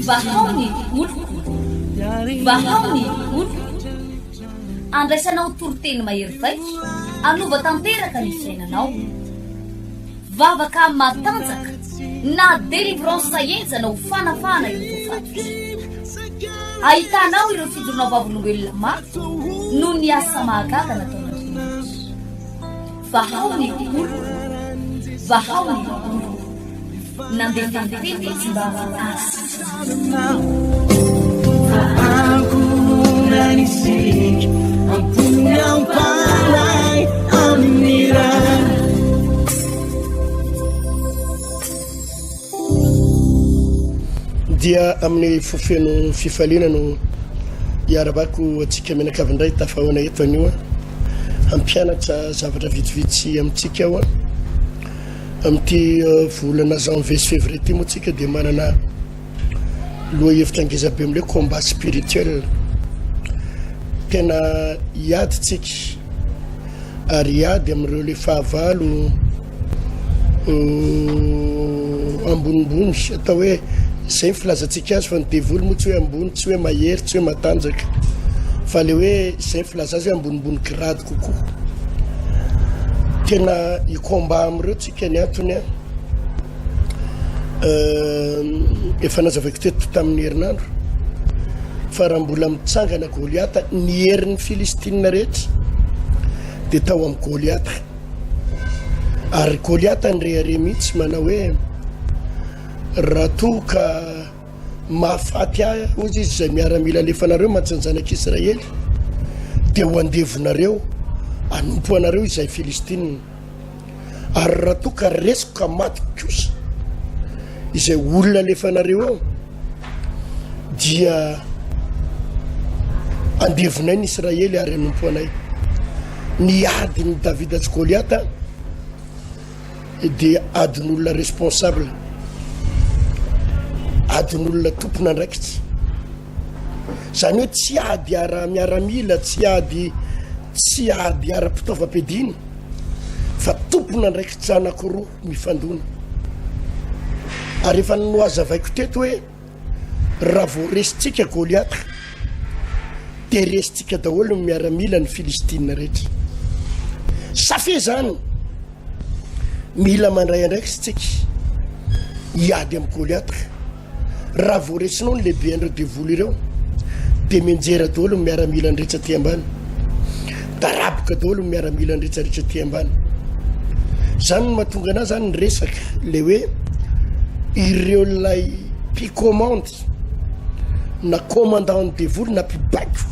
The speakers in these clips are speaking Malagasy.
vahaony oloko vahaony oloko andraisanao toroteny mahery vaiko anova tanteraka ny fiainanao vavaka matanjaka na délivrance saenjanao fanafana ireo fatotra ahitanao ireo fidronao vavolombelona maro no ny asa mahagaga nataonandriamanitra vahaony oloko vahaony oloko nandefandefety tsy mba azy dia amin'ny fofeno fifaliana no iarabako atsika menakavindray tafahoana eto anio ampianatra zavatra vitsivitsy amintsika ao amin'ity volana janvier sy février ty moa tsika dia manana loha hevitra angezabe am'le combat spirituel tena iady tsika ary iady am'ireo le fahavalo ambonimbony atao hoe zay filazantsika azy fa ny devoly moa tsy hoe ambony tsy hoe mahery tsy hoe matanjaka fa le hoe zay filaza azy hoe ambonimbony grady kokoa tena icombat am'ireo tsika ny antony efa nazavaiko teto tamin'ny herinandro fa raha mbola mitsangana Goliata ny herin'ny Filistina rehetra dia tao amin'ny Goliata ary Goliata nyrehare mihitsy manao hoe raha toa ka mahafaty ozy izy zay miaramila alefanareo matsanjanak'Israely dia ho andevonareo anompo anareo izay Filistina ary raha toa ka resiko ka maty kosa izay olona alefanareo ao dia andevonay ny Israely ary anompo anay ny adiny Davida sy Goliata dia adin'olona responsable adin'olona tompona ndraikitsy zany hoe tsy ady miaramila tsy ady ara-pitaovam-piadina fa tompona ndraikitsy anankiroa mifandona ary efa noazavaiko teto hoe raha vao resitsika Goliata dia resitsika daholo ny miaramila ny Filistina rehetra safe zany mila mandray andraiky sitsika iady amin'ny Goliata raha vao resinao ny lehibe an'ireo devoly ireo dia menjera daholo ny miaramila nyrehetra ty ambany daraboka daholo ny miaramila nyrehetrarehetra ty ambany zany no mahatonga anazy zany ny resaka le hoe ireo lay mpicommande na commandant ny devoly na mpibaiko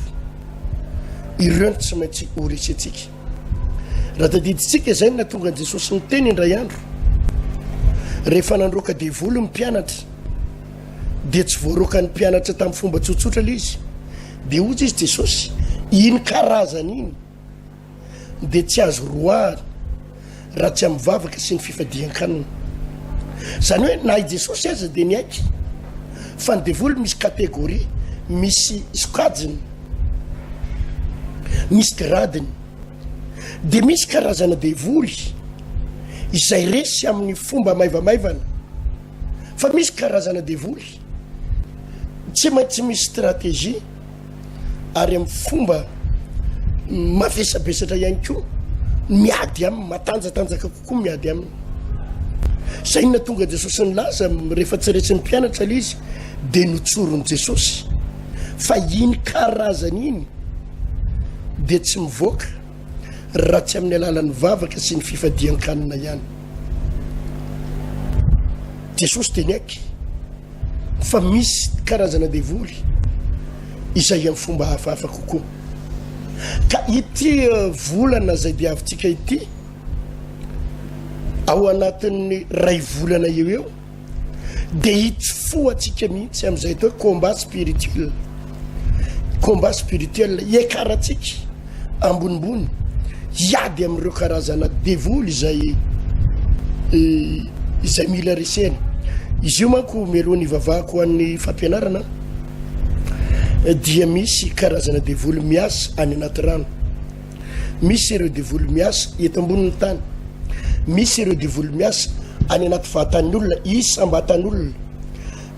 ireo ny tsy maintsy ho resetsika raha tadiditsika zay na tonga an Jesosy niteny indray andro rehefa nandroaka devoly ny mpianatra dia tsy voaroaka ny mpianatra tamin'ny fomba tsotsotra le izy dia ozy izy Jesosy iny karazany iny dia tsy azo roary raha tsy amivavaka sy ny fifadian-kanina zany hoe na i Jesosy aza dia ny aiky fa ny devoly misy kategoria misy sokajiny misy gradiny dia misy karazana devoly izay resy amin'ny fomba maivamaivana fa misy karazana devoly tsy maintsy misy stratégie ary amin'ny fomba mavesabesatra ihany koa miady aminy matanjatanjaka kokoa miady aminy zay na tonga Jesosy nylaza rehefa tsy resy ny mpianatra le izy dia notsoron'i Jesosy fa iny karazany iny dia tsy mivoaka raha tsy amin'ny alalan'ny vavaka sy ny fifadian-kanina ihany Jesosy dia ny aiky fa misy karazana devoly izay amin'ny fomba hafahafa kokoa ka ity volana zay dia avintsika ity ao anatin'ny ray volana eo dia hitsy fo atsika mihitsy amin'izay atao combat spirituel iekaratsika ambonimbony iady amin'ireo karazana devoly izay mila resena izy io manko melohany ivavahako an'ny fampianarana dia misy karazana devoly miasa any anaty rano misy ireo devoly miasa eto ambonin'ny tany misy ireo devoly miasa any anaty vatan'ny olona isa ambatan'ny olona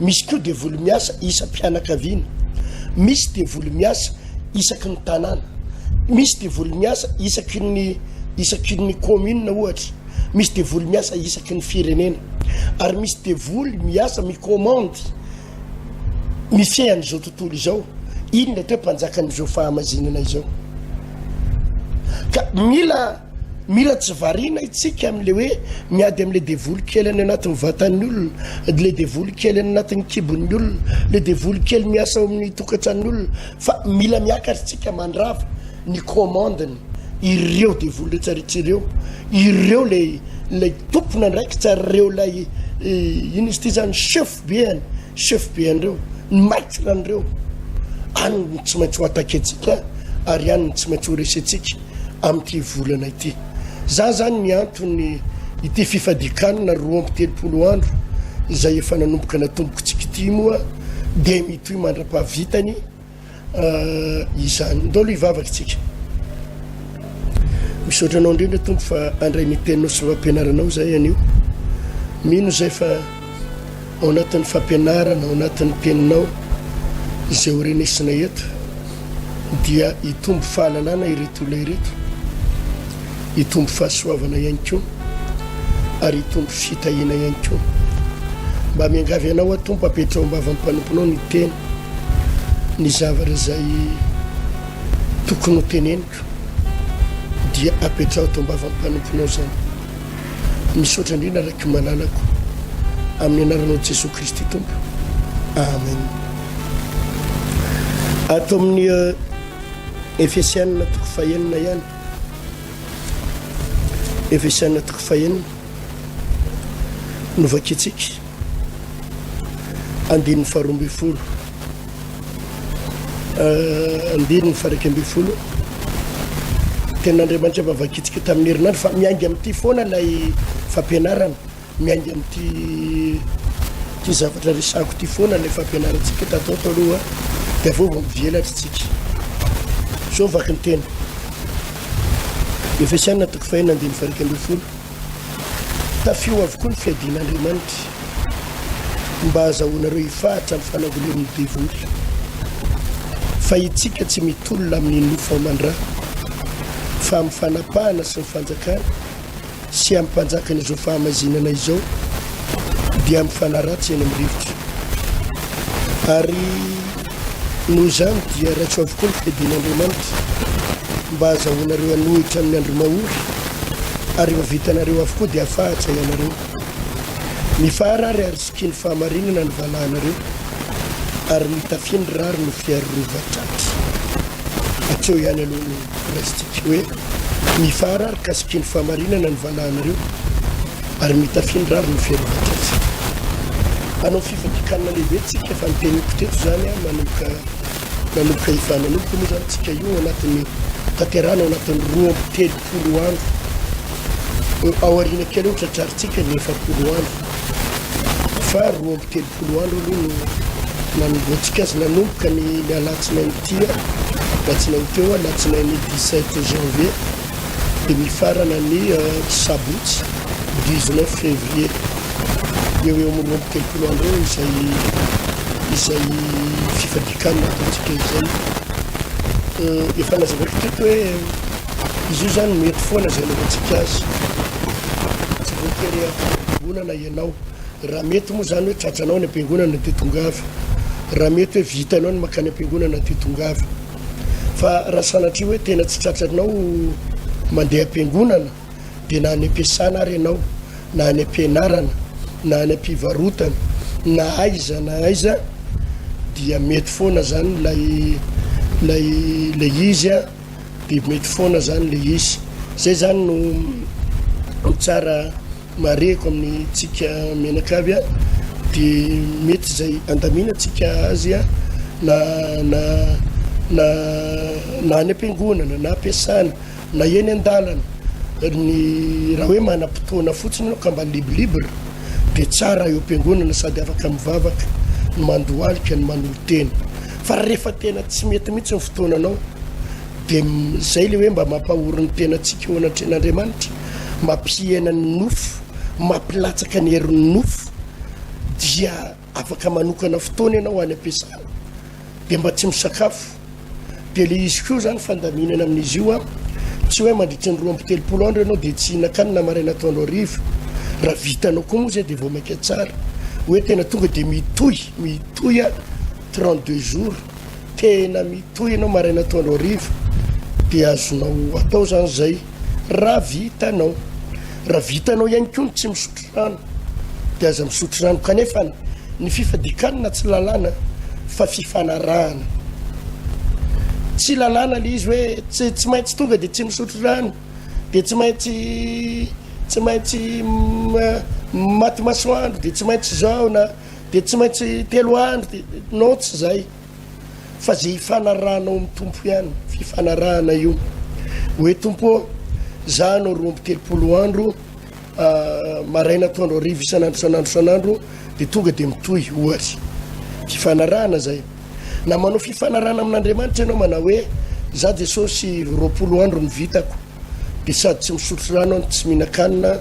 misy koa devoly miasa isa mpianakaviana misy devoly miasa isaky ny tanàna misy devoly miasa isaky ny commune ohatra misy devoly miasa isaky ny firenena ary misy devoly miasa micommande mifian'izao tontolo izao inona toe mpanjakan'izao fahamazinana izao ka mila tsy variana itsika am'le hoe miady am'le devoly kely any anatin'ny vatan'ny olona le devoly kely any anatin'ny kibon'ny olona le devoly kely miasa amin'ny tokantran'ny olona fa mila miakatra tsika mandrava ny commandeny ireo devoly rehetrarehetra ireo le tompona ndraiky tsarareo lay ino izy ty zany chef bean'ireo ny maitran'ireo any tsy maintsy ho atake antsika ary any tsy maintsy ho resetsika amin'ity volana ity za zany miantony ity fifadikanina 23 andro izay efa nanomboka natomboka tsika ity moa de mitoy mandra-pahavitany izany ndolo ivavaky tsika misaotra anao indrindra tompo fa andray niteninao sy fampianaranao zay anio mino zay fa ao anatin'ny fampianarana ao anatin'ny teninao izay ho renesina eto dia hitombo fahalalana ireto olona ireto hitombo fahasoavana ihany koa ary hitombo fitahina ihany koa mba miangavy anao atompo apetrao mba avy ampanomponao ny tena ny zavatra zay tokony ho teneniko dia apetrao atao mba avy ampanomponao zany misaotra indrindra raiky malalako amin'ny anaranao Jesosy Kristy tompo amen atao amin'ny Efesianina toko fahenina ihany Efesianina toko fahenina no vakitsika andininy faharoamby folo andininy faraika amby folo ten'Andriamanitra mba vakitsika tamin'ny herinandro fa miangy amin'ity foana lay fampianarana miangy amin'ity ty zavatra resako ty foana lay fampianarantsika tatao aloha de avao mivelatra tsika so vaky ny tena Efesianina toko fahenina andininy faraika amby folo tafio avokoa ny fiadin'Andriamanitra mba azahoanareo hifahatra amin'ny fanangolen'ny devoly fa itsika tsy mitolona amin'ny nofo aman-drà fa amin'ny fanapahana sy ny fanjakana sy amin'ny mpanjakana izao fahamazinana izao dia amin'ny fanaratsy eny amin'ny rivotra ary noho izany dia raitso avokoa ny fiadin'Andriamanitra mba azahoanareo hanohitra amin'ny andro mahory ary mavitanareo avokoa dia afahatra ianareo mifaharary ary sikiny fahamarinana ny valahanareo ary mitafiny rary no fiarovatratra atseo ihany aloha ny resitsika hoe mifaharary ka sikiny fahamarinana ny valahanareo ary mitafiny rary no fiarovatratra anao fifadikanina lehibe tsika efa niteniko teto zany a nanomboka efa nanomboka moa zany tsika io anatin'ny tanterana ao anatin'ny 23 andro ao arina kely eo tratraritsika ny 9 andro fa 23 andro aloha no nanomboantsika azy nanomboka ny alatsinainy tia alatsinainy teo alatsinainy 17 janvier de mifarana ny sabotsy 19 février eo amin'ny 23 andro eo izay fifadikanina ataontsika izay efa nazavaky teto hoe izy io zany mety foana zay anaovantsika azy tsy voatery ampiangonana ianao raha mety moa zany hoe tratranao ny ampiangonana de tongavy raha mety hoe vitanao ny makany ampiangonana de tongavy fa raha sanatria hoe tena tsy tratranao mandeha ampiangonana de na any ampiasana ary ianao na any ampianarana na any ampivarotana na aiza dia mety foana zany lay izy a de mety foana zany le izy zay zany no tsara mareko amin'ny tsika menakavy a de mety zay andamina tsika azy a na any ampiangonana na ampiasana na eny an-dalana ny raha hoe manam-potoana fotsiny anao ka mba libre de tsara eo ampiangonana sady afaka mivavaka ny mandohalika ny manolo tena fa rehefa tena tsy mety mihitsy ny fotoananao de zay le hoe mba mampahoriny tena tsika eo anatren'Andriamanitra mampiaina ny nofo mampilatsaka ny herin'ny nofo dia afaka manokana fotoana ianao any am-piasana dia mba tsy misakafo dia le izy koa zany fandaminana amin'izy io a tsy hoe mandritry ny 2 andro ianao dia tsy hihinan-kanina maraina atoandro hariva raha vitanao koa moa zay dia vao maika tsara hoe tena tonga dia mitohy a 32 jours tena mitohy ianao maraina atoandro hariva dia azonao atao zany zay raha vitanao ihany koa tsy misotro rano dia aza misotro rano kanefa ny fifadikanina tsy lalàna fa fifanarahana tsy lalàna le izy hoe tsy maintsy tonga dia tsy misotro rano dia tsy maintsy maty masoandro dia tsy maintsy zao na dia tsy maintsy 3 andro non tsy zay fa zay hifanarahanao amin'ny tompo ihany fifanarahana io hoe tompo za anao 23 andro maraina atoandro hariva isanandro dia tonga dia mitohy ohatra fifanarahana zay na manao fifanarahana amin'Andriamanitra ianao manao hoe za Jesosy 20 andro ny vitako dia sady tsy misotro rano tsy mihinan-kanina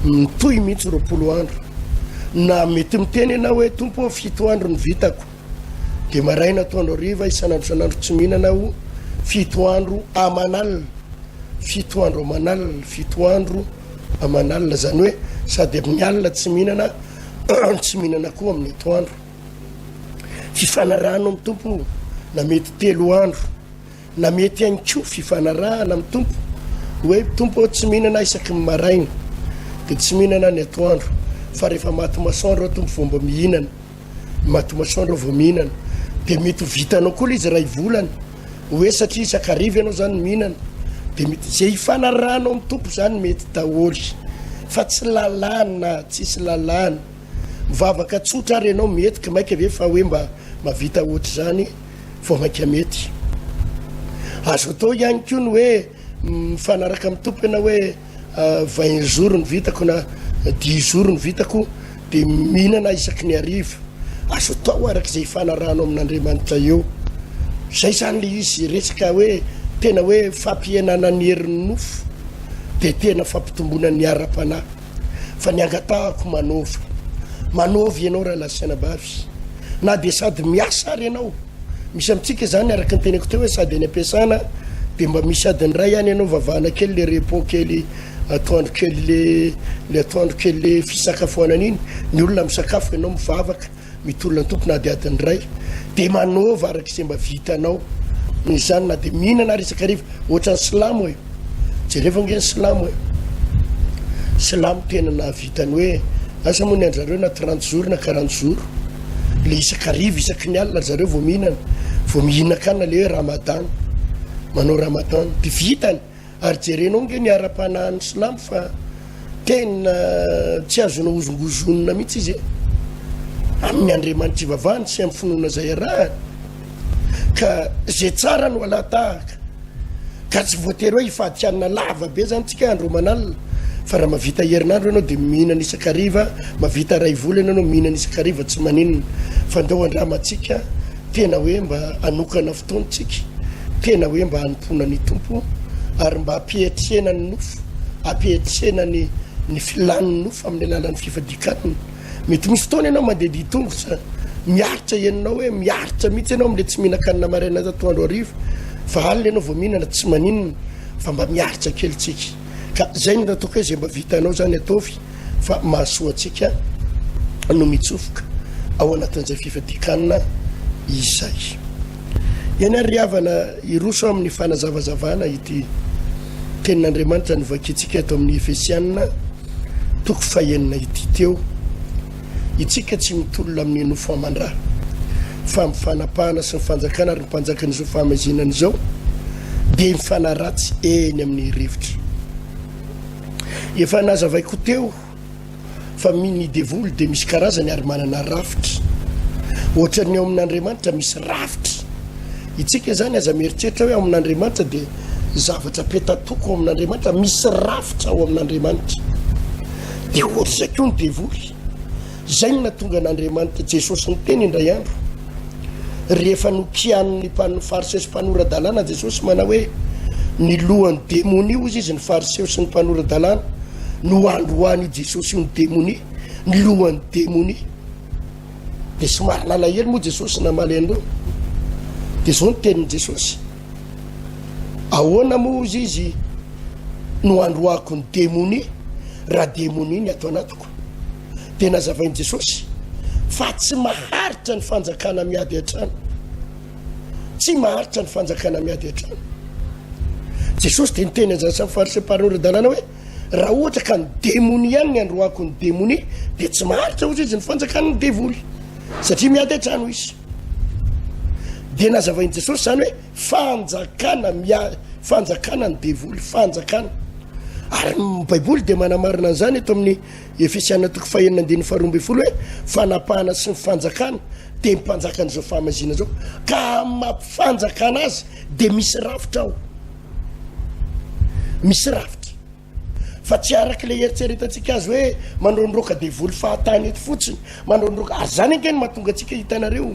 mitohy mihitsy 20 andro na mety miteny ianao hoe tompo 7 andro ny vitako dia maraina atoandro hariva isanandro tsy mihinanao 7 andro aman'alina 7 andro aman'alina 7 andro aman'alina zany hoe sady amin'ny alina tsy mihinana koa amin'ny atoandro fifanarahana amin'ny tompo na mety 3 andro na mety ihany koa fifanarahana amin'ny tompo hoe tompo tsy mihinana isaky ny maraina dia tsy mihinana ny atoandro fa rehefa maty masoandro tompo vao mba mihinana maty masoandro vao mihinana dia mety vitanao koa izy ray volana hoe satria isakariva ianao zany mihinana dia mety zay hifanarahanao amin'ny tompo zany mety daholy fa tsy lalàna tsisy lalàna mivavaka tsotra ary ianao mety maika ve fa hoe mba mavita ohatra zany vao maika mety azo atao ihany koa ny hoe mifanaraka amin'ny tompo ianao hoe 20 jours ny vitako na 10 jours ny vitako dia mihinana isaky ny hariva azo atao araka izay hifanarahanao amin'Andriamanitra eo zay zany le izy resaka hoe tena hoe fampihenana ny herin'ny nofo dia tena fampitomboana ny ara-panahy fa ny angatahako manovy ianao raha lasiana bavy na dia sady miasa ary ianao misy amintsika zany araka ny teneko teo hoe sady any am-piasana dia mba misy adiny ray ihany ianao vavahana kely le repos kely atoandro kely le atoandro kely le fisakafoanana iny ny olona misakafo ianao mivavaka mitolona ny tompo na dia adiny ray dia manova araka izay mba vitanao izany na dia mihinana ary isakariva ohatra ny silamo hoe jereva nge ny silamo hoe silamo tena nahavitany hoe asa moa ny andrzareo na 30 jours na 40 jours le isakariva isaky ny alina zareo vao mihinan-kanina le hoe ramadan manao ramadan dia vitany ary jerenao nge ny ara-panahany silamo fa tena tsy azona ozongozonina mihitsy izy amin'ny Andriamanitra ivavahany sy amin'ny finoana zay arahany ka zay tsara no alatahaka ka tsy voatery hoe hifadikanina lava be zany tsika andro manalina fa raha mavita herinandro ianao dia mihinana isakariva mavita ray volana ianao mihinana isakariva tsy maninona fa ndao andramantsika tena hoe mba anokana fotoantsika tena hoe mba hanompona ny tompo ary mba hampihetrena ny nofo hampihetrena ny filan'ny nofo amin'ny alalan'ny fifadikanina mety misy fotoana ianao mandeha ditongotra miaritra ianao hoe miaritra mihitsy ianao am'le tsy mihinan-kanina maraina atoandro hariva fa alina ianao vao mihinana tsy maninona fa mba miaritra kelyntsika ka zay ny nataoko hoe zay mba vitanao zany ataovy fa mahasoa antsika no mitsofoka ao anatin'izay fifadikanina izay iany ary havana iroso amin'ny fanazavazavana ity tenin'Andriamanitra novakitsika eto amin'ny Efesianina toko fahenina ity teo itsika tsy mitolona amin'ny nofo aman-draha fa mifanapahana sy mifanjakana ary mimpanjakan'izao fahamazinana izao dia mifanaratsy eny amin'ny rivotra efa nazavaiko teo fa ny devoly dia misy karazany ary manana rafitra ohatra ny ao amin'Andriamanitra misy rafitra itsika zany aza mieritreritra hoe ao amin'Andriamanitra dia zavatra petatoko ao amin'Andriamanitra misy rafitra ao amin'Andriamanitra dia ohatra zay koa ny devoly zay no natonga an'Andriamanitra Jesosy ny teny indray andro rehefa nokian'ny fariseo sy mpanoradalàna Jesosy manao hoe ny lohan'ny demony io izy ny fariseo sy ny mpanoradalàna no androany Jesosy ny démonie ny lohan'ny démonie de somary nalahelo moa Jesosy namalendreo de zao ny tenin'i Jesosy ahoana moa izy no androako ny démonie raha démonie ny ato anatiko de nazavain'i Jesosy fa tsy maharitra ny fanjakana miady an-trano tsy maharitra ny fanjakana miady an-trano Jesosy de niteny an'izany samy fariseo mpanorandalana hoe raha ohatra ka ny démonie ihany ny androako ny démonie de tsy maharitra ozy izy ny fanjakana ny devoly satria miady an-trano izy de nazavain'i Jesosy zany hoe fanjakana ny devoly fanjakana ary baiboly de manamarina an'izany eto amin'ny Efesiana 4:12 hoe fanapahana sy ny fanjakana de mpanjaka an'izao famazina zao ka mampifanjakana azy de misy rafitra ao misy rafitra fa tsy araky le eritseretantsika azy hoe mandrondroka devoly fahatany eto fotsiny mandrondroka ary zany angeny mahatonga atsika hitanareo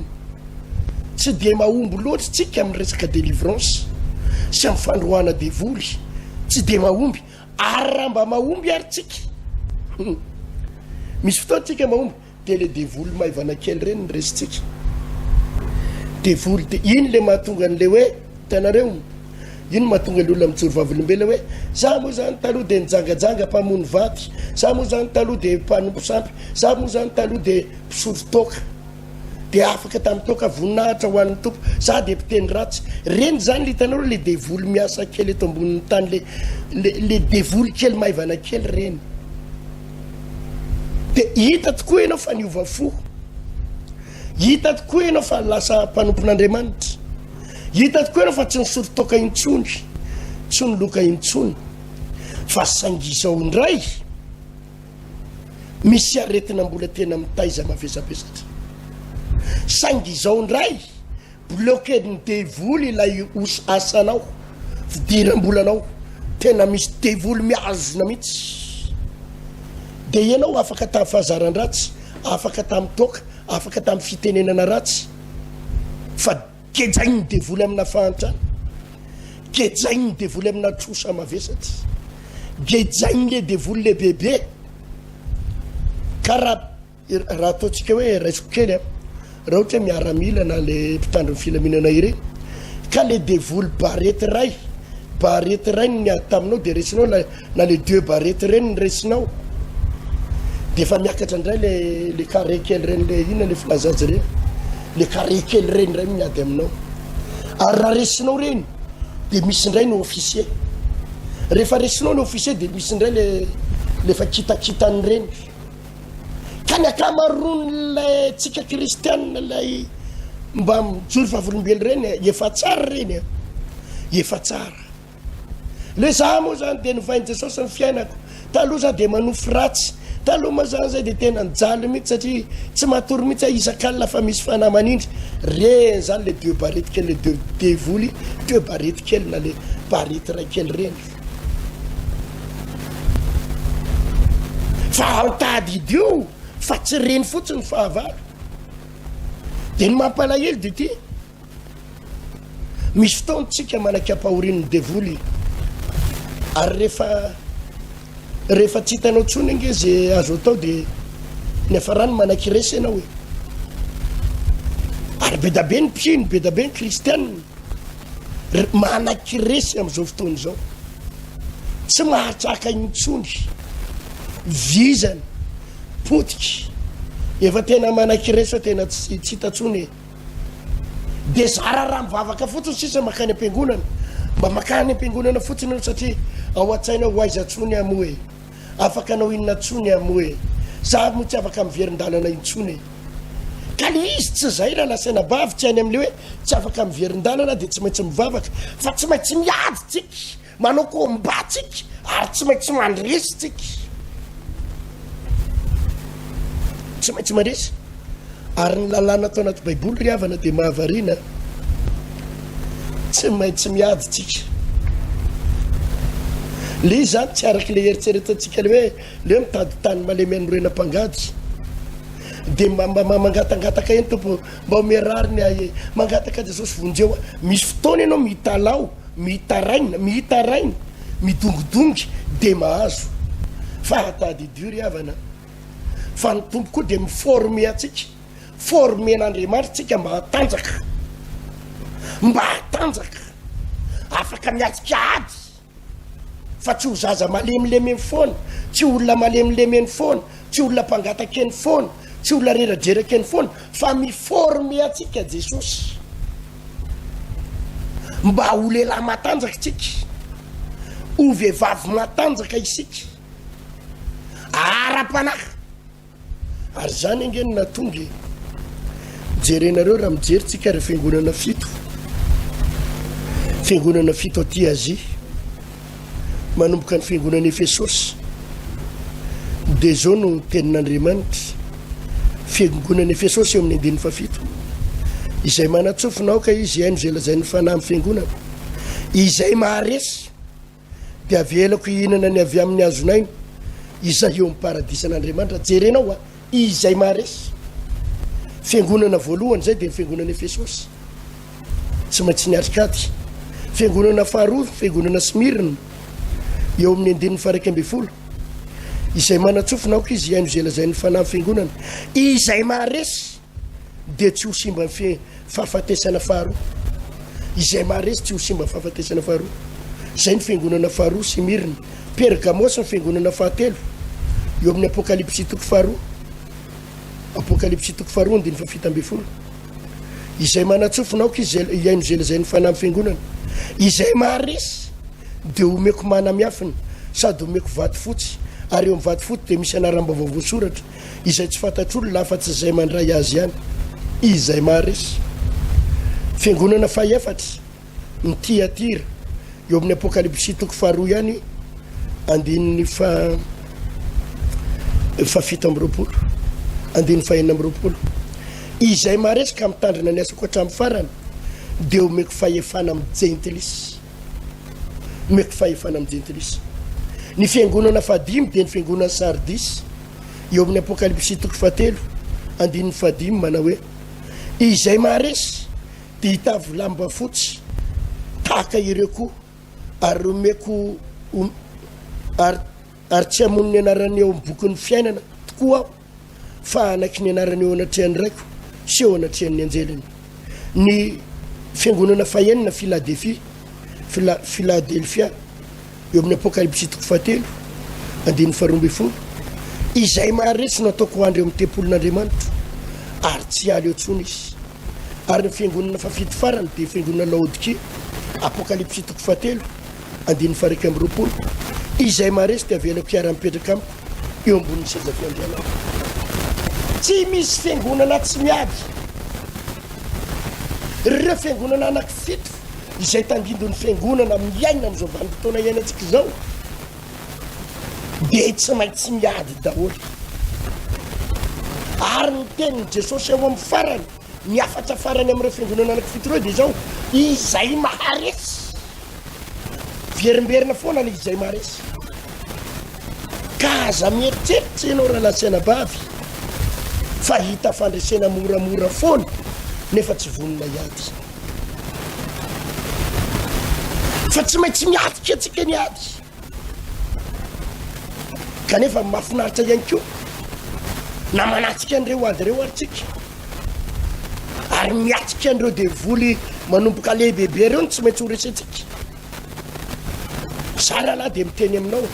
tsy de mahomby loatra tsika amin'ny resaka délivrance sy amin'ny fandrohana devoly tsy de mahomby ary raha mba mahomby ary tsika misy fotoantsika mahomby de le devoly maivana kely reny ny resitsika devoly de iny le mahatonga an'le hoe hitanareo ino mahatonga le olona mijoro vavolombelona hoe za moa zany taloha de nijangajanga mpamony vaty za moa zany taloha de mpanompo sampy za moa zany taloha de mpisolo toka de afaka tamin'ny toka voninahitra ho an'ny tompo za de mpiteny ratsy reny zany le hitanareo le devoly miasa kely eto ambonin'ny tany le devoly kely maivana kely reny de hita tokoa ianao fa niova fo hita tokoa ianao fa lasa mpanompon'Andriamanitra hita tokoa ianao fa tsy nisolo toka intsony tsy noloka intsony fa sangizao indray misy aretina mbola tena mitaiza mavesapesatra sangizao indray bloquen'ny devoly ilay asanao fidiram-bolanao tena misy devoly miazona mihitsy de ianao afaka tamin'ny fahazaran-dratsy afaka tamin'ny toka afaka tamin'ny fitenenana ratsy fa kejainy ny devoly amina fahantrana kejainy ny devoly amina trosa mavesatra kejainy le devoly le bebe ka raha ataontsika hoe raisiko kely raha ohatra hoe miaramila na le mpitandro ny filaminana ireny ka le devoly barety ray niady taminao de resinao na le deux barety reny ny resinao de fa miakatra indray le carré kely reny le ina le filazazy reny le carré kely reny ray miady aminao ary raha resinao reny de misy indray ny officier rehefa resinao ny officier de misy indray lefa kitakitany reny ka ny akamarony lay tsika kristianina lay mba mijoro vavolombelo reny efa tsara reny efa tsara le za moa zany de novain'i Jesosy ny fiainako taloha za de manofy ratsy taloha ma zany zay de tena nijaly mihitsy satria tsy matory mihitsy isak'alina fa misy fanahy manindry reny zany le deux barety kely le deux devoly deux barety kely na le barety ray kely reny fa antady idio fa tsy reny fotsiny fahavalo de ny mampalahelo de ty misy fotoantsika manakam-pahorin'ny devoly ary rehefa tsy hitanao tsony ange zay azo atao de nefa rano manakiresy ianao hoe ary be da be ny mpino be da be ny kristianina manakiresy am'izao fotoana izao tsy mahatraka intsony vizany potiky efa tena manakiresy fa tena tsy hitatsony de zara raha mivavaka fotsiny sisa makany am-piangonana mba makany am-piangonana fotsiny anao satria ao an-tsainao hoaizatsony amo hoe afaka anao inona tsony amo hoe za mo tsy afaka miverin-dalana intsony ka le izy tsy zay raha lasaina bavy any am'le hoe tsy afaka miverin-dalana de tsy maintsy mivavaka fa tsy maintsy miady tsika manao combat tsika ary tsy maintsy mandresy tsika tsy maintsy mandresy ary ny lalàna atao anaty baiboly ry havana de mahavarina tsy maintsy miady tsika le izy zany tsy araky le eritseretantsika le hoe le mitady tany malemy anorenam-pangady de mba mangatangataka eny tompo mba omerary ny mangataka Jesosy vonjeo misy fotoana ianao mihitalao mihita raina midongodongy de mahazo fahatady dur avana fa ny tompo koa dia miforme atsika formen'Andriamanitra tsika mba hatanjaka afaka miatsika ady fa tsy ho zaza malemilemy foana tsy olona malemilemeny foana tsy olona mpangatakeny foana tsy olona rerajerakeny foana fa miforme atsika Jesosy mba ho lehilahy matanjaka tsika ho vehivavy matanjaka isika ara-panahy ary zany angeny natonga jerenareo raha mijery tsika ry fiangonana fito aty Azia manomboka ny fiangonana Efesosy de zao no tenin'Andriamanitra fiangonana Efesosy eo amin'ny 17 izay manatsofinao ka izy haino zay lazain'ny fanahy amin'ny fiangonana izay maharesy dia avelako hihinana ny avy amin'ny hazonainy izay eo amin'ny paradisan'Andriamanitra jerenao izay maharesy fiangonana voalohany zay dia ny fiangonana Efesosy tsy maintsy niatrikady fiangonana faharoa fiangonana Smirna eo amin'ny 1:12 izay manatsofinao ka izy haino zay lazain'ny fanahy fiangonana izay maharesy dia tsy ho simba ny fahafatesana faharoa izay maharesy tsy ho simba fahafatesana faharoa zay ny fiangonana faharoa Smirna Pergamos ny fiangonana fahatelo eo amin'ny Apokalypsy toko faharoa 1:17 izay manatsofinao ka izy haino zay lazain'ny fanahy fiangonana izay maharesy dia omeko manamiafina sady omeko vato fotsy ary eo amin'ny vato fotsy dia misy anaramba voasoratra izay tsy fantatr'olona lafa tsy izay mandray azy ihany izay maharesy fiangonana fahaefatra ny Tiatira eo amin'ny Apokalypsy toko faharoa ihany andininy faha-20 izay maharesy ka mitandrina ny asako hatramin'ny farany dia omeko fahefana amin'ny Jentilisy ny fiangonana fahadimy dia ny fiangonana Sardis eo amin'ny Apokalypsy toko fahatelo andininy fahadimy mana hoe izay maharesy dia hitavy lamba fotsy tahaka ireo koa ary omeko ary tsy hamono ny anarany eo amin'ny bokin'ny fiainana tokoa aho fa anaky ny anarany eo anatrehan'ny raiko sy eo anatrehan'ny anjelany ny fiangonana fahenina Philadelphia eo amin'ny Apokalypsy toko fahatelo andininy faha-12 izay maharesy nataoko ho andry eo amin'ny tempolin'Andriamanitra ary tsy aly eo tsony izy ary ny fiangonana fafito farany dia fiangonana Laodikia Apokalypsy toko fahatelo andininy faha-20 izay maharesy dia avelako hiara-mipetraka amiko eo ambonin'ny seza fiandrianana tsy misy fiangonana tsy miady ireo fiangonana anankifito izay tangindon'ny fiangonana miaina amin'izao vanim-potoana iainantsika izao dia tsy maintsy miady daholo ary ny tenin'i Jesosy eo amin'ny farany niafatra farany amin'ireo fiangonana anankifito ireo dia zao izay maharesy verimberina foana le izay maharesy ka aza mieritreritra ianao raha lasaina bavy fa hita fandresena moramora foana nefa tsy vonona iady fa tsy maintsy miadika atsika ny ady kanefa mahafinaritra ihany koa na manatsika an'ireo ady ireo arytsika ary miatsika an'ireo devoly manomboka lehibebe reo ny tsy maintsy ho resetsika zara lahy dia miteny aminao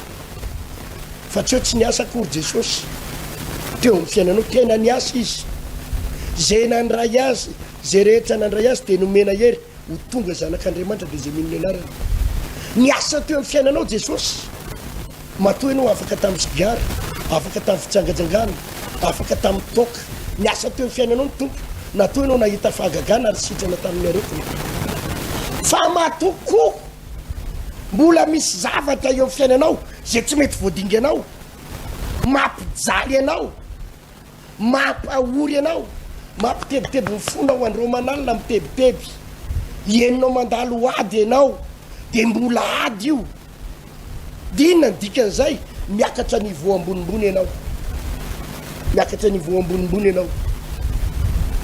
fa tsy eo tsy niasa akory Jesosy teo amin'ny fiainanao tena niasa izy zay nandray azy zay rehetra nandray azy dia nomena hery ho tonga zanak'Andriamanitra dia zay minony anarany niasa teo amin'ny fiainanao Jesosy matoa ianao afaka tamin'ny sigara afaka tamin'ny fitsangajangana afaka tamin'ny toka niasa teo amin'ny fiainanao ny tompo natoa ianao nahita fahagagana ary sitrana tamin'ny aretina fa matoko mbola misy zavatra eo amin'ny fiainanao zay tsy mety voadinga anao mampijaly anao mampahory anao mampitebiteby ny fonao andro manalina mitebiteby ienonao mandalo ady ianao dia mbola ady io dinona ny dikan'izay miakatra niveau ambonimbony ianao miakatra niveau ambonimbony ianao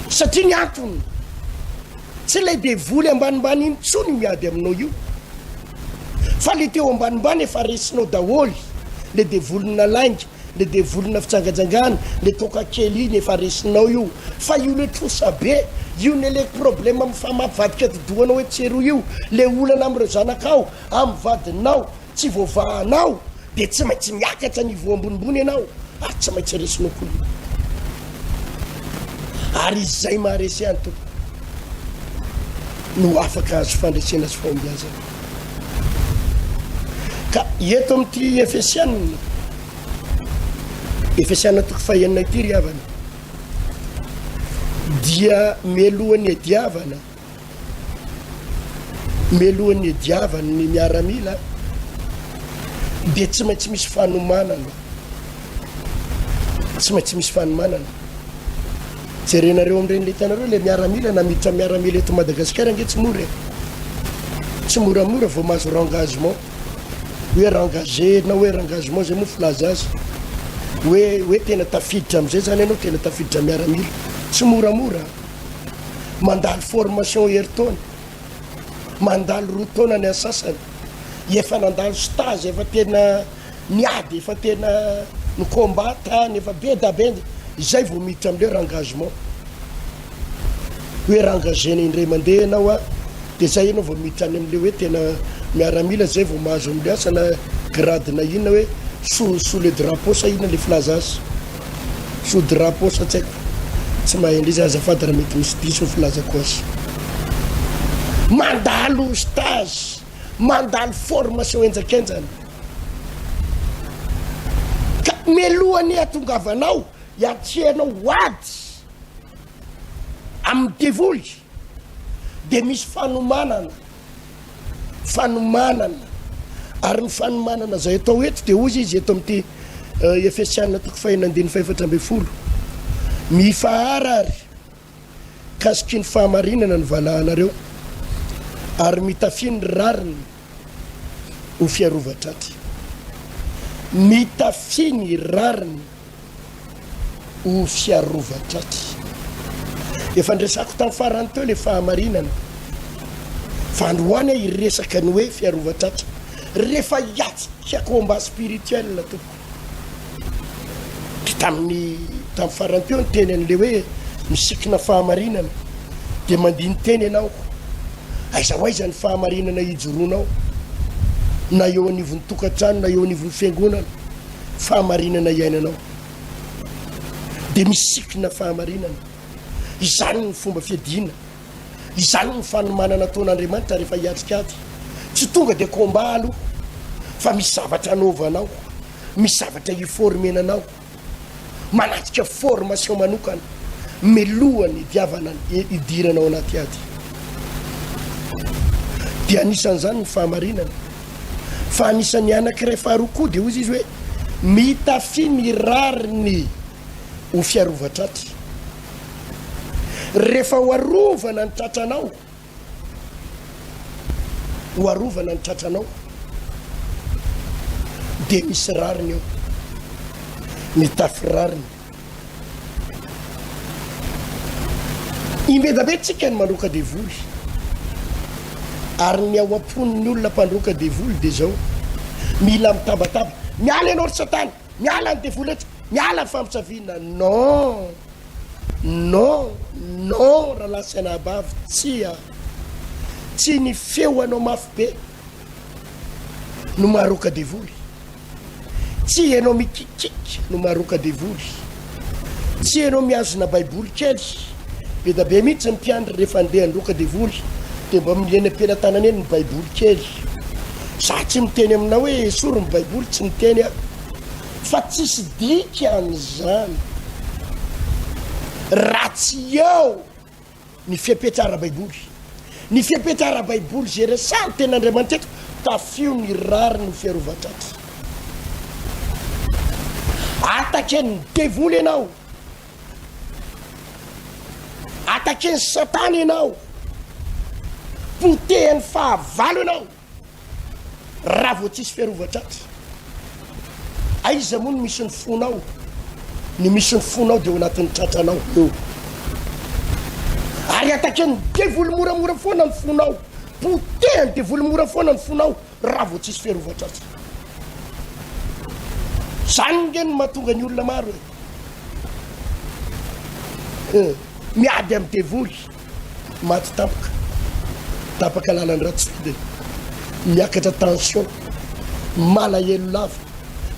satria ny antony tsy ilay devoly ambanimbany iny tsony miady aminao io fa le teo ambanimbany efa resinao daholy le devolona lainga le devolona fitsangajangana le toka kely iny efa resinao io fa io le trosabe io ne le problème amin'ny famavadika dodoanao hoe tsero io le olana am'ireo zanakao amin'ny vadinao tsy voavahanao de tsy maintsy miakatra ny vo ambonimbony ianao ary tsy maintsy resinao koa ary izay maharesy any tompo no afaka azo fandresena sy fahombiazana ka eto amin'ity efesiana toko fahenina ity ry havana dia melohan'ny ediavana ny miaramila de tsy maintsy misy fanomanana jerenareo am'ireny le hitanareo le miaramila na miditra miaramila eto Madagasikara nge tsy moramora vao mahazo rengagement hoe rengagé na hoe rengagement zay moa filaza azy hoe tena tafiditra am'izay zany ianao tena tafiditra miaramila tsy moramora mandalo formation heritaona mandalo 2 taona ny asasany efa nandalo stage efa tena niady efa tena nikombata efa be da be izay vao miditra am'le rengagement hoe rengagé indray mandeha ianao a de zay ianao vao miditra any am'le hoe tena miaramila zay vao mahazo am'le asana gradena inona hoe sous le drapeau sa inona le filaza azy sous drapeau sa tsy haiko tsy mahendry izy azafady raha mety misy diso filazako azy mandalo stage mandalo formation enjakenjany ka melohany atongavanao iatrehanao ady amin'ny devoly de misy fanomanana ary ny fanomanana zay atao eto de ozy izy eto amin'ity Efesiana toko fahenina andiny faefatra amby folo mifaharary kasiky ny fahamarinana ny valahanareo ary mitafia ny rariny ho fiarovatraty mitafia ny rariny ho fiarovatraty efa ndresako tamin'ny farany teo le fahamarinana fa androany iresaka ny hoe fiarovatraty rehefa iatsika combat spirituel toko tamin'ny farany teo ny teny an'le hoe misikina fahamarinana de mandiny teny ianao aiza ny fahamarinana ijoronao na eo anivon'ny tokantrano na eo anivon'ny fiangonana fahamarinana iainanao de misikina fahamarinana izany ny fomba fiadina izany ny fanomanana ataon'Andriamanitra rehefa hiatrikady tsy tonga de combat aloha fa misy zavatra anaovanao misy zavatra iformenanao manatrika formation manokana melohany diavana idiranao anaty ady de anisan'izany ny fahamarinana fa anisan'ny anankiray faharoa koa de ozy izy hoe mitafia ny rariny ho fiarovatraty rehefa hoarovana ny tratranao de misy rariny eo mitafy rariny imbedabe tsika ny mandroka devoly ary ny ao ampon'ny olona mpandroka devoly de zao mila mitabataba miala ianao ry satana miala ny devoly etsy miala ny fampisaviana non raha lasy anabavy tsy ny feo anao mafy be no maharoka devoly tsy ianao mikikiky no maharoka devoly tsy ianao miazona baiboly kely be da be mihitsy ny mpiandry rehefa andeha androka devoly de mba mileny am-pelantanany eny ny baiboly kely za tsy miteny aminao hoe soro ny baiboly tsy miteny a fa tsisy dika an'izany raha tsy eo ny fiapetrara baiboly ny fiapetrara baiboly zay resany ten'Andriamanitra eto tafio ny rariny fiarovatraty atakeny devoly ianao atakeny satana ianao potehany fahavalo ianao raha vo tsisy fiarovatraty aiza moa no misy ny fonao ny misy ny fonao de ho anatin'ny tratranao eo ary atakeny devoly moramora foana ny fonao potehany devoly mora foana ny fonao raha vo tsisy fiarovatraty zany ngeny mahatonga ny olona maro miady amin'ny devoly maty tapaka lalany ratsy miakatra tension malahelo lava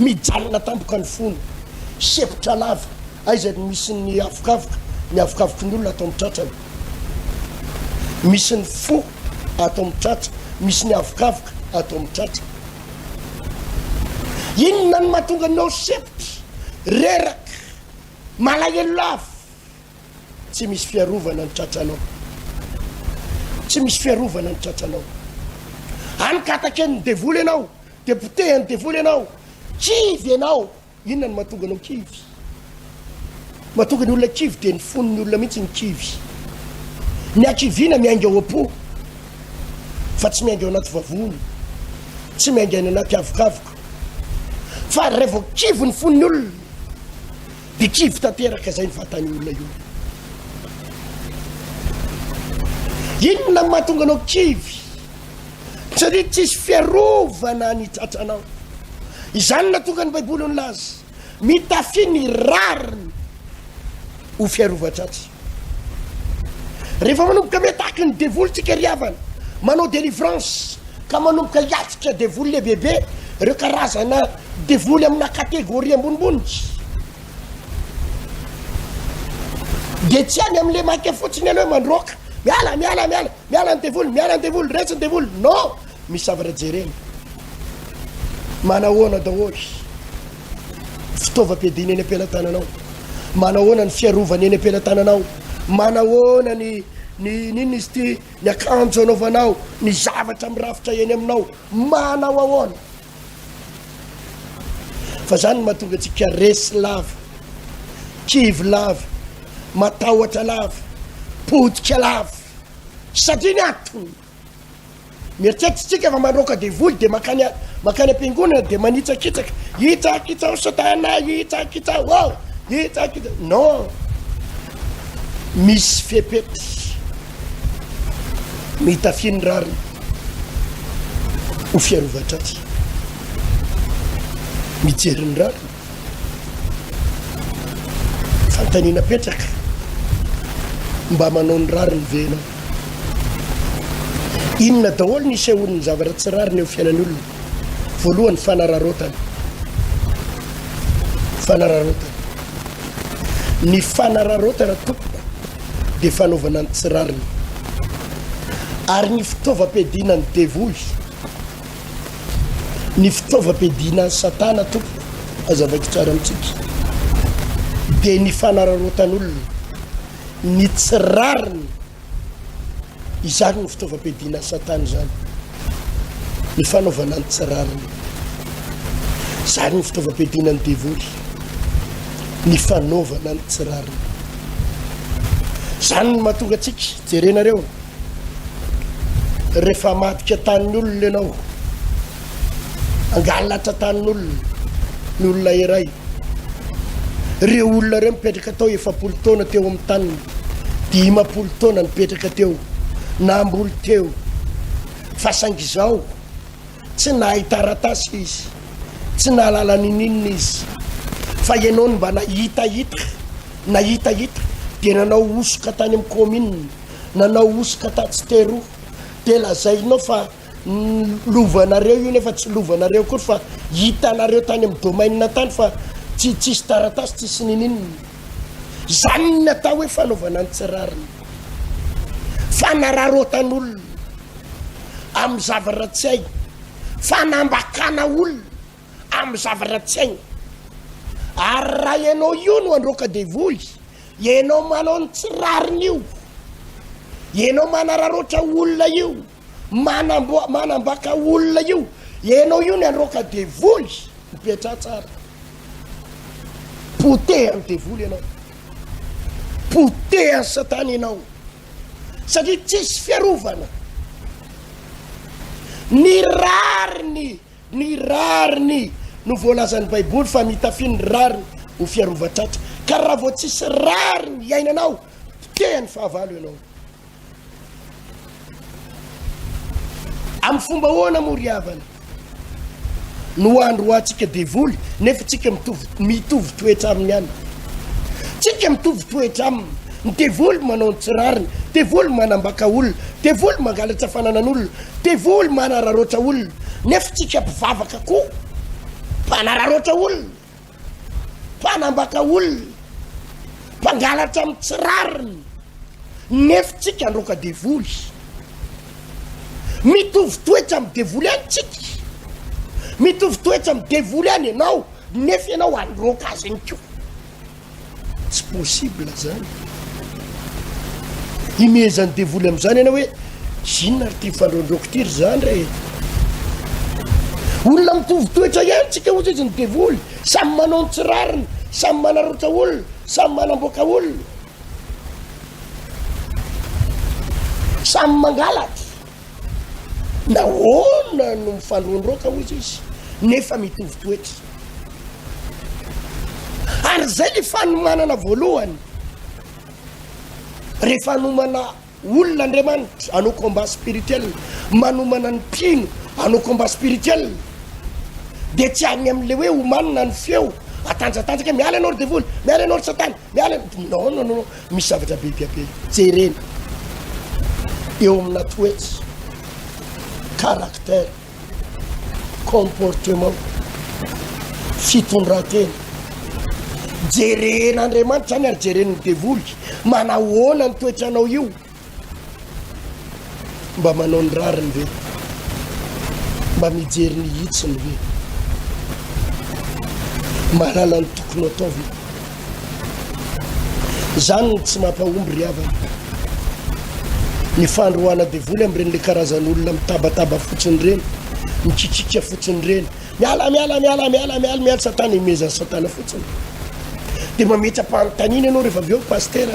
mijalina tampoka ny fony sepotra lava aizany misy ny afokavoka ny afokavoky ny olona atao mitratrany misy ny fo atao mitratra misy ny afokavoka atao mitratra inona ny mahatonga anao sepotra reraka malahelo lava tsy misy fiarovana ny tratranao tsy misy fiarovana ny tratranao anykataka ny devoly ianao deputé ny devoly ianao kivy ianao inona ny mahatonga anao kivy mahatonga ny olona kivy dia ny fonony olona mihitsy ny kivy ny akivina miainga ao am-po fa tsy miainga ao anaty vavony tsy miainga any anaty avokavoka fa revo kivy ny fonony olona dia kivy tanteraka zay ny vatany olona io inona ny mahatonga anao kivy satria tsisy fiarovana ny tratranao izany natonga ny baiboly ny laza mitafy ny rariny ho fiarovatratsy rehefa manomboka metaky ny devoly tsika riavana manao délivrance ka manomboka hiatrika devoly le bebe reo karazana devoly amina kategoria ambonimbonitsy de tsy any am'le make fotsiny aloha mandroaka miala ny devoly retsy ny devoly non misy zavatra jerena manahoana daholy fitaovam-piadina eny am-pelantananao manahoana ny fiarovana eny am-pelantananao manahoana ny nina izy ty ny akanjo anaovanao ny zavatra mirafitra eny aminao manao ahoana fa zany mahatonga atsika resy lava kivy lava matahotra lava potika lava satria ny antony mieritreritrytsika fa mandroaka devoly de makany am-piangonana de manitsakitsaka hitsakitsao satana hitsakitsao o hitsakitsao non misy fiepetry mitafiny rariny ho fiarovatratsy mijeriny rariny fantanina petraka mba manao ny rariny venao inona daholo ny isehoniny zavatra tsy rariny eo fiainan'olona voalohany fanararotana ny fanararotana tompoko de fanaovana ny tsy rariny ary ny fitaovam-piadina ny devoly ny fitaovam-piadina ny satana tompoko azavaky tsara amitsika de ny fanararotan'olona ny tsy rariny izany ny fitaovam-piadina ny satana zany ny fanaovana ny tsy rariny zany ny fitaovam-piadina ny devoly ny fanaovana ny tsy rariny zany ny mahatonga atsika jerenareo rehefa matika tanin'ny olona ianao angalatra tanin'olona ny olona iray reo olona reo mipetraka tao 7 taona teo amin'ny taniny 10 taona nipetraka teo namboly teo fa saingy zao tsy nahitaratasy izy tsy nahalala nininina izy fa ianao ny mba nahitahita de nanao osoka tany amin'ny commune nanao osoka tatsy teroa de lazainao fa lovanareo io nefa tsy lovanareo koa fa hitanareo tany amin'ny domaine tany fa tsisy taratasy tsisy nininina zany natao hoe fanaovana ny tsy rariny fanararotan'olona amin'ny zavatra tsy aigny fanambakana olona amin'ny zavatra tsy aigny ary raha ianao io no androaka devoly ianao manao ny tsy rariny io ianao manararotra olona io manambaka olona io ianao io ny androaka devoly mipetra tsara poteha ny devoly ianao poteha ny satana ianao satria tsisy fiarovana ny rariny no voalazan'ny baiboly fa mitafiny rariny ho fiarovatratra ka raha vao tsisy rariny iainanao poteha ny fahavalo ianao amin'ny fomba hoana moriavana no andro atsika devoly nefa tsika mitovy toetra aminy ihany tsika mitovy toetra aminy ny devoly manao ny tsirariny devoly manambaka olona devoly mangalatra fananan'olona devoly manararoatra olona nefa tsika mpivavaka koa mpanararoatra olona mpanambaka olona mpangalatra amin'ny tsirariny nefa tsika androka devoly mitovy toetra amin'ny devoly any tsika mitovy toetra amin'ny devoly any ianao nefa ianao androka azy any koa tsy possible zany imezany devoly am'izany ianao hoe zinona ry ty fandrondroko ty ry zany re olona mitovy toetra ihany tsika ohatsy izy ny devoly samy manao ny tsirariny samy manaroatra olona samy manamboaka olona samy mangalatra na ona no mifandrondroka ozy izy nefa mitovy toetra ary zay le fanomanana voalohany rehefa anomana olona andriamanitra anao combat spirituel manomana ny mpino anao combat spirituel de tsy agny am'le hoe homanina ny feo atanjatanjaka miala anao ry devoly miala anao ry satana miala non misy zavatra bebiabe jerena eo amina toetra caractère comportement fitondratena jeren'andriamanitra zany ary jeren'ny devoly manahoana ny toetranao io mba manao ny rariny ve mba mijery ny hitsiny ve mahalala ny tokony ataovy zany tsy mampahomby ry havana ny fandroana devoly am'ireny le karazan'olona mitabataba fotsiny reny mikitrika fotsiny reny miala satana imezany satana fotsiny de mametsa panotaniny ianao rehefa avy eo paster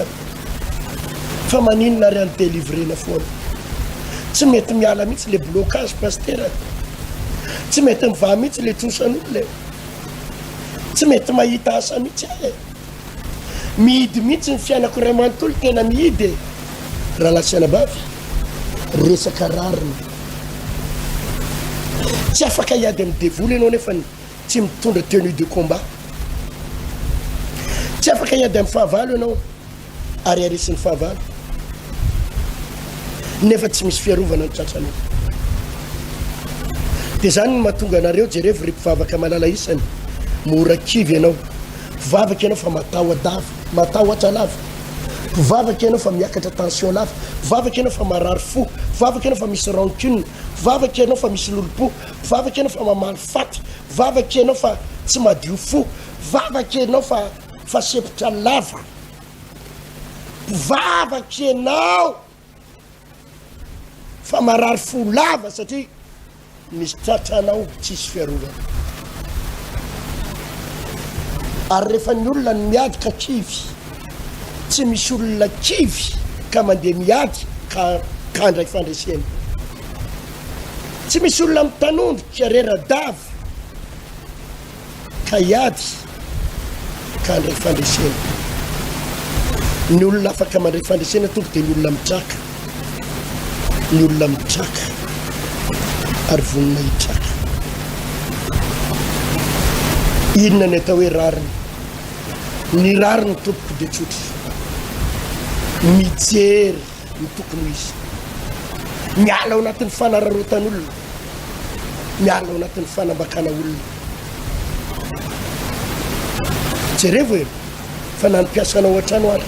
fa maninona ry any délivrena foana tsy mety miala mihitsy le blocage paster tsy mety miva mihitsy le trosan'olona tsy mety mahita asa mihitsy mihidy mihitsy ny fiainako ray manontolo tena mihidy raha lasiana bavy resaka rariny tsy afaka hiady amin'ny devoly ianao nefa tsy mitondra tenue de combat tsy afaka hiady amin'ny fahavalo ianao ary aresin'ny fahavalo nefa tsy misy fiarovana ny tratranao de zany ny mahatonga anareo jerevy ry mpivavaka malala isany mora kivy ianao mpivavaka ianao fa matahotra lava mpivavaka ianao fa miakatra tension lava mpivavaka ianao fa marary fo mpivavaka ianao fa misy rancune mpivavaka ianao fa misy lolopo mpivavaka ianao fa mamaly faty mpivavaka ianao fa tsy madio fo mpivavaka ianao fa sepitra lava mpivavaka ianao fa marary fo lava satria misy tratranao tsisy fiarovana ary rehefa ny olona ny miady ka kivy tsy misy olona kivy ka mandeha miady ka andray fandresena tsy misy olona mitanondrika rera-davy ka hiady ka andray fandresena ny olona afaka mandray fandresena tonga de ny olona mitraka ny olona mitraka ary vonina hitraka inona ny atao hoe rariny ny rariny tompoko de tsotry mijery ny tokony izy miala ao anatin'ny fanararotan'olona miala ao anatin'ny fanambakana olona jerevo e fa nanompiasanao an-trano ary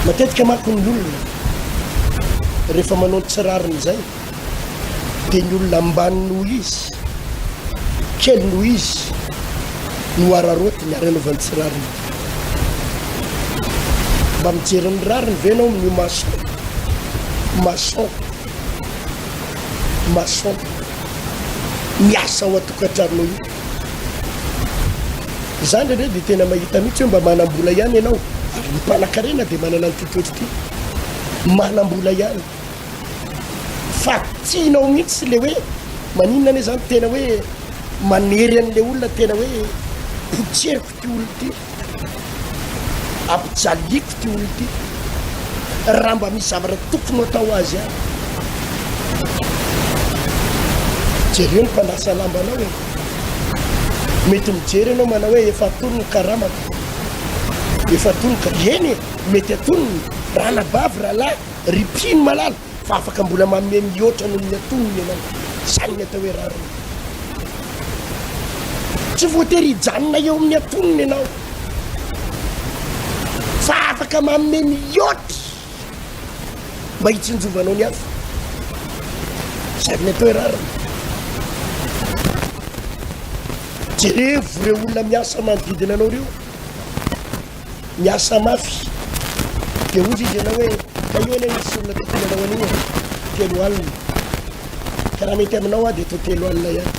matetika mako ny olona rehefa manao ny tsirariny zay de ny olona ambany noho izy kely noho izy no araroty ny ary anaovany tsirariny mba mijery ny rariny ve anao amin'io maçon miasa ao atokantrarino io zany rendre de tena mahita mihitsy hoe mba manambola ihany ianao ary mipanakarena de manana ny totoetry ty manambola ihany fa tianao mihitsy le hoe maninona ane zany tena hoe manery an'le olona tena hoe potseriko ty olo ty ampijaliko ty olo ty raha mba misy zavatra tokony atao azy any jereo ny mpandasa lambanao e mety mijery anao manao hoe efa tonony karamaka efa tonony eny mety atonony ranabavy rahalahy ripiny malala fa afaka mbola manome mihoatra noho ny atonony ianao zany ny atao hoe rariny tsy voatery hijanona eo amin'ny atonony ianao fa afaka manome mihoatra mba hitsinjovanao ny hafa zany ny atao hoe rariny jerevo reo olona miasa manodidina anao reo miasa mafy de ozy izy anao hoe kaioena misy olona totonanao an'iny telo alina karaha mety aminao a de to telo alina ihany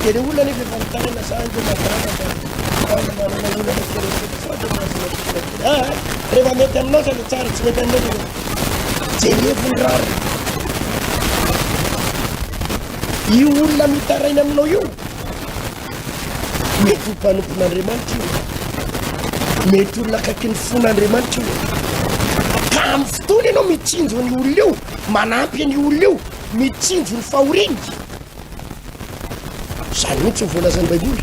de le olona nefa efa mitarina zany de matarana rehefa mety aminao zany tsara tsy mety aminao jerevo ny rariny io olona mitaraina aminao io mety ho mpanompon'Andriamanitra io mety olona akaiky ny fon'Andriamanitra io ka amin'ny fotoana ianao mitsinjo ny olona io manampy ny olona io mitsinjo ny fahoriany zany mihitsy voalazan'ny baiboly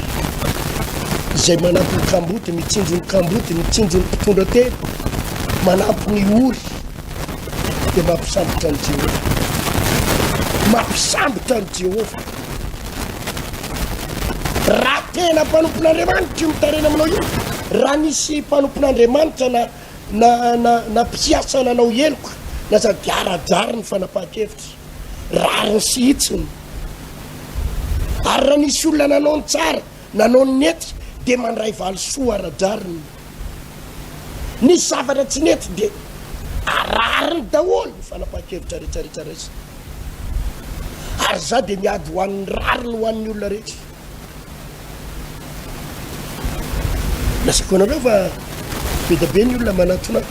izay manampy ny kamboty mitsinjo ny kamboty mitsinjo ny mpitondra telo manampy ny ory de mampisambotra ny Jehova mampisambotra ny Jehova raha tena mpanompon'Andriamanitra io mitarena aminao io raha nisy mpanompon'Andriamanitra na mpiasa nanao eloka na sady aradrary ny fanapahan-kevitra rariny sy hitsiny ary raha nisy olona nanao ny tsara nanao ny nety de mandray valosoa aradrariny nisy zavatra tsy nety de arariny daholo ny fanapahan-kevitra rehetrarehetra rehetra ary za de miady ho an'ny rariny ho an'ny olona rehetra lasako anareo fa be da be ny olona manatona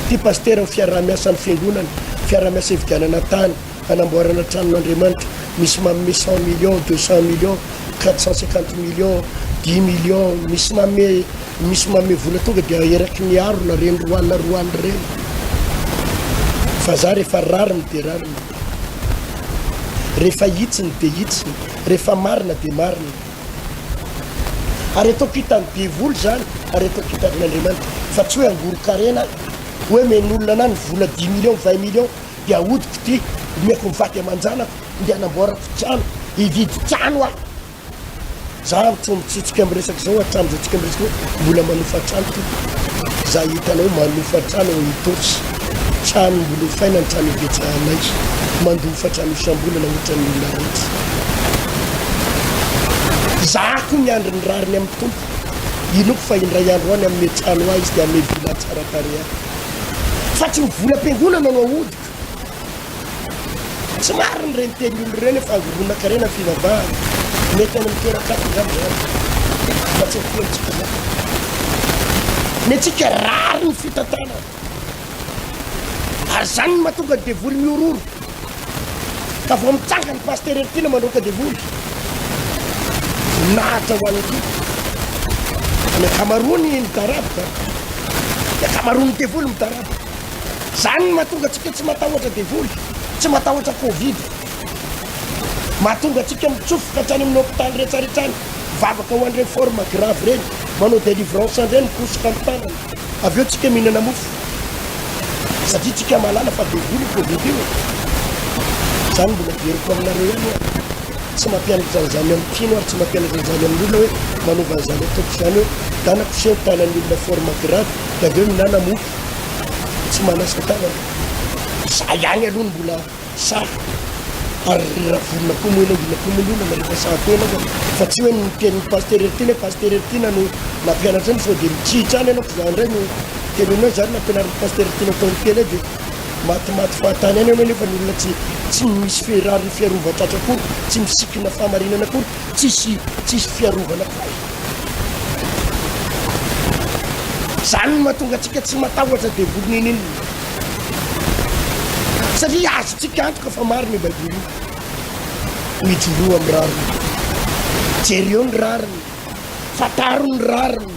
ty paster ny fiarah-miasan'ny fiangonany fiarah-miasa hividianana tany anamboarana tranon'Andriamanitra misy manome 100 millions 200 millions 450 millions 10 millions misy manome vola tonga de eraky ny arona reny roanina reny fa za rehefa rariny de rariny rehefa hitsiny de hitsiny rehefa marina de marina ary ataoko hitany devoly zany ary ataoko hitan'Andriamanitra fa tsy hoe angoro-karena hoe men'olona na ny vola 10 millions 20 millions de ahodiko ty miako mivaty aman-janako de anamboarako trano hividy trano aho za mitsitsika am'resaka zao atramin'zaotsika am'resaka mbola manofa trano ty za hitanao manofa trano hitosy trano mbola hofaina ny trano hivetsahanay mandofa trano isambolana ohatran'ny olona rehetra za koa miandry ny rariny amin'ny tompo inoko fa indray andro any amin'ny trano ahy izy de ame vola tsarakare ahy fa tsy mivola am-piangonana no ahodiko tsy mariny reny teny olo reny efa angoronan-karena fivavahana mety any mitoerakatongamy zany fa tsy mitoentsika zany ny atsika rary ny fitatana ary zany ny mahatonga devoly miororo ka vo mitsanga ny paster ertina mandroaka devoly nahatra ho anyty ny akamaroany mitarabika ny akamaroany devoly mitarabika zany ny mahatonga atsika tsy matahotra devoly tsy matahotra covid mahatonga atsika mitsofoka hatrany amin'ny hôpitaly rehetrarehetrany vavaka ho an'ireny forme grave reny manao délivrance andreny mikosoka amin'ny tanany avy eo tsika mihinana mofo satria tsika malala fa devoly covid io zany mbola veriko aminareo ihany tsy mampianatra an'izany amin'ny tino ary tsy mampianatra an'izany amin'olona hoe manaova an'izany ataoko zany hoe tanako se tanany olona forme grave de avy eo minana mofo tsy manasa tanana za ihany aloha ny mbola sara ary raha volona komoina rehefa sahatena fa tsy hoe nitenin'ny paster ertina no nampianatra any sao de mitsihitra any anao za ndray no tenenao zany nampianarin'ny paster ertina taony tely de matimaty fahatany any anao nefa ny olona tsy misy ferary fiarovan-tratra akory tsy misikina fahamarinana akory tsisy fiarovana kory zany mahatonga atsika tsy matahotra devoliny iny satria azotsika antoka fa mariny baiboly mijoroa amin'ny rariny jereo ny rariny fataro ny rariny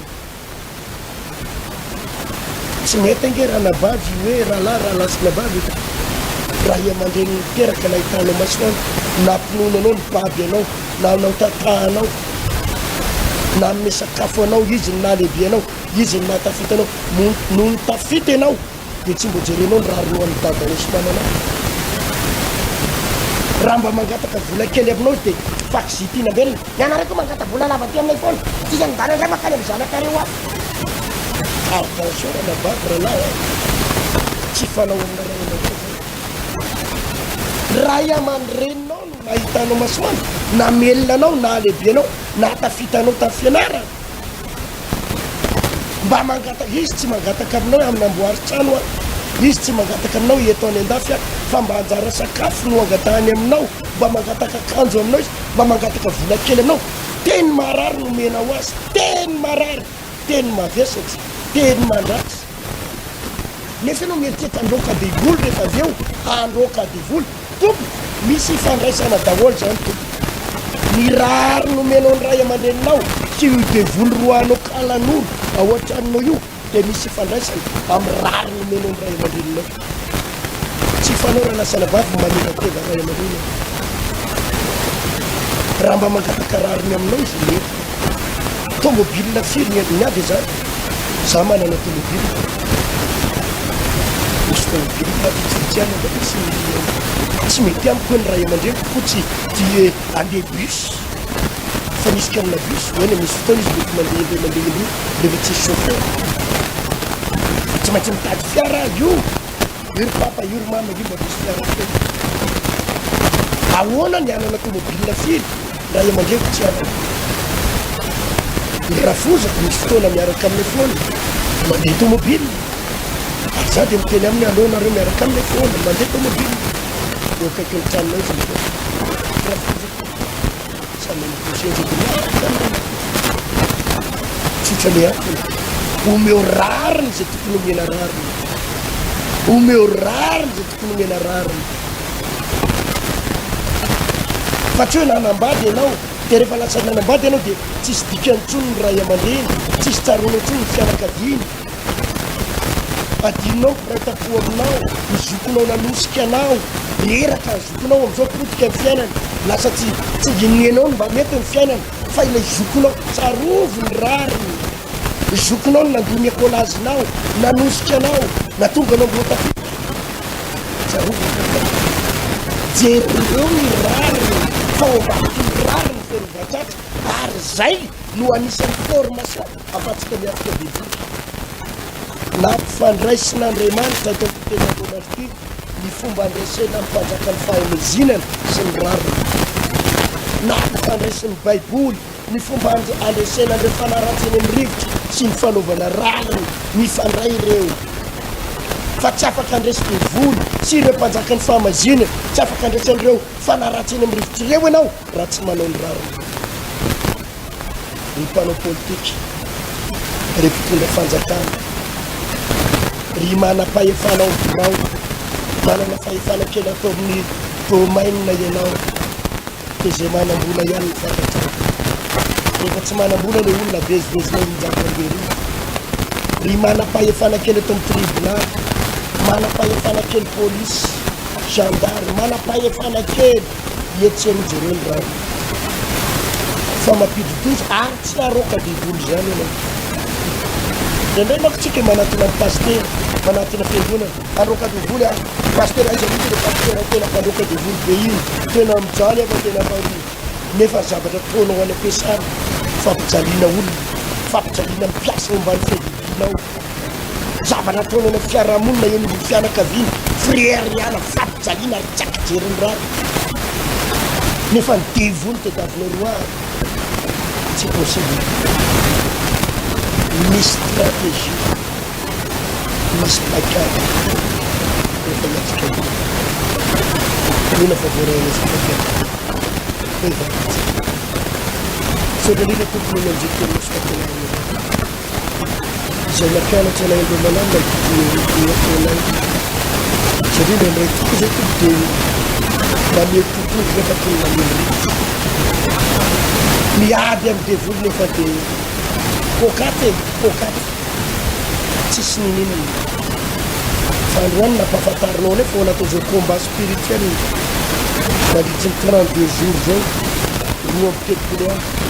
tsy mety ange raha nabavy hoe rahalahy raha lasy nabavy raha iamandreny miteraka nahitanao masoana nampinono anao ny baby anao na anao tatahanao na ame sakafo anao izy na lehibe anao izy ny natafita anao noho ny tafita anao dia tsy mbo jerenao ny raha roan'ny dadanao sy mamanao raha mba mangataka vola kely aminao dia fakizitiana ambelona ianareo koa mangata vola lava ty aminay foana ty zany dana indray makany amin'ny zanakareo azy attention rana bavy rahalahy tsy fanao amina raha raha iamandreninao no nahitanao masoana na melona anao na lehibe anao na tafitanao tamin'ny fianarana mba mangataka izy tsy mangataka aminao amin'ny amboary-trano a izy tsy mangataka aminao eto any andafy a fa mba anjara sakafo no angatahany aminao mba mangataka akanjo aminao izy mba mangataka vola kely aminao teny marary no menao azy teny marary teny mavesatsy teny mandratsy nefa anao mieritretra androka devoly rehefa avy eo androka devoly tompo misy ifandraisana daholo zany tompo ny rary no menao ny ray aman-dreninao tsy io devoly roanao kalan'olo ahoatranonao io dia misy ifandraisana amin'ny rary no menao ny ray aman-dreninao tsy fanao raha nasana vavy manina teva ray aman-drenina raha mba mangataka rariny aminao izy le tomobile firy ny aby zany za manana tomobile misy tomobile fitiana tsy mety amiko hoe ny ray aman-dreny ko tsy ty andeha bus fa misy ka amina bus oeny misy fotoana izy mety mandeha rehefa tsisy chauffeur tsy maintsy mitady fiara io ry papa io ry mama io mba misy fiara feny ahoana ny anana tomobile firy ray aman-dreny tsy anana ny rafozako misy fotoana miaraka amin'ny foana mandeha tomobile ary za dia miteny amin'ny alohanareo miaraka amin'ny foana mandeha tomobile eo akaiky ny tranonao izy rafozako tsotra le antony omeo rariny zay tokony omena rariny omeo rariny zay tokony omena rariny fa tsy hoe nanambady ianao dia rehefa lasa nanambady ianao dia tsisy dikany ntsony ny ray aman-dreny tsisy tsaronao ntsony ny fianakaviany adinonao mpiray-tapo aminao mizokonao nanosika anao leraka zokonao am'izao potika ny fiainany lasa tsy ginenao mba mety ny fiainany fa ilay zokonao tsarovo ny rariny zokonao no nandony akolazinao nanosika anao natonga anao mbo tafita tsarovo jereo ny rariny fa ombatiky ny rariny ferovatratsy ary zay no anisan'ny formation afatsika miarika bevoly na mpifandraisin'andriamanitra atao fitenatoanarity ny fomba andraisena mpanjaka ny fahamezinana sy ny rariny na mpifandraisin'ny baiboly ny fomba andraisena andreo fanaratseny amin'ny rivotra sy ny fanaovana rariny mifandray ireo fa tsy afaka andraisy devoly sy ireo mpanjaka ny fahamazina tsy afaka andraisan'ireo fanaratseny amin'ny rivotra ireo ianao raha tsy manao ny rariny ny mpanao politika re mpitondra fanjakana ry manam-pahefanao birao manana fahefana kely atao amin'ny domainina ianao dia zay manam-bola ihany ny fantatra rehefa tsy manam-bola le olona vezivezinao mijakambery ry manam-pahefana kely atao amin'ny tribunal manam-pahefana kely polisy gendarme manam-pahefana kely etsenijereny rano fa mampiditozy ary tsy aroka devoly zany ianao indray manko tsika manatona ny paster manatona fiangonana androka devoly a paster aiza mihitsy le paster tena mpandroka devoly be iny tena mijaly afa tena fary nefa zavatra taonao any ampiasana fampijaliana olona fampijaliana mipiasa ombany fiadidinao zavatra taonao any fiarahamonina eny ny fianakaviana frère iana fampijaliana ary tsy akijeriny rary nefa ny devoly tadavinao roary tsy possible misy stratégie misy pakady rehefa iatsika mina fa voarahana izy pakady evatsy sodalina tompony ny anjeky nosikatenany zay mampianatra anay andro manany naitotonay satria le ndray toko zay toko dia mamety totongy rehefa tony mamely miady amin'ny devoly nefa dia pokaty tsisy ninina androany nampahafantarinao ne fa natao zao combat spirituel nalitry ny 32 jours zao roa amby telopolo andro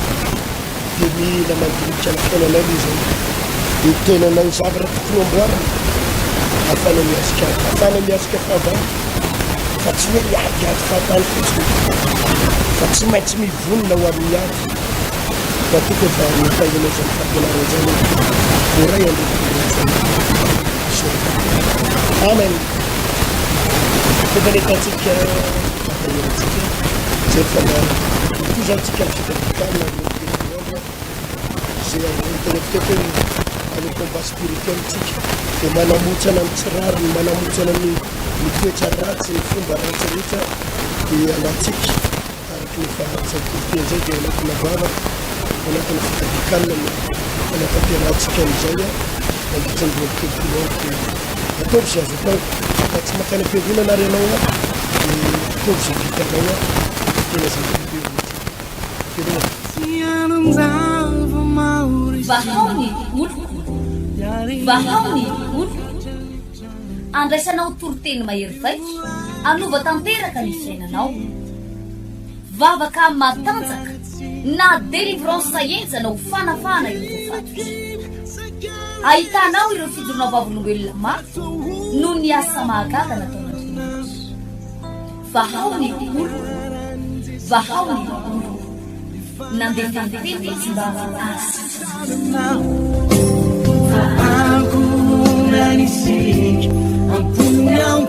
de mila mandiniky anafonanay le zay ny tenanay zavatra tokony amboarina afana miasika fahavana fa tsy hoe iadiady fahatany fotsiny fa tsy maintsy mivonona ho amin'ny ady fa toko efa nitainanao zany fampianarana zany oray andrezany amen tefanetatsika atsika zay fanara to zany tsika mifitadikanina zay teneteko amy combat spirituel tsika de manamotsana amy tsirariny manamotsana ny toetra ratsy ny fomba ratsy rehetra de anatsika araky ny fahasaikote zay de anatina vava anatina fitadikanina anatampianatsika amizay mandritryny telopolo andro de ataovy zay azo atao fa tsy makany am-piangonana renao de ataovy zay vitanao tena zay vahaony oloko vahaony oloko andraisanao toroteny mahery vaiko anova tanteraka ny fiainanao vavaka matanjaka na délivrance saenjana ho fanafana ireo fatotra ahitanao ireo fidorona vavolombelona maro no ny asa mahagaga nataonandriamanitra vahaony oloko vahaony oloko nandefandefety tsy mba azy Aku nanisik, ampun yang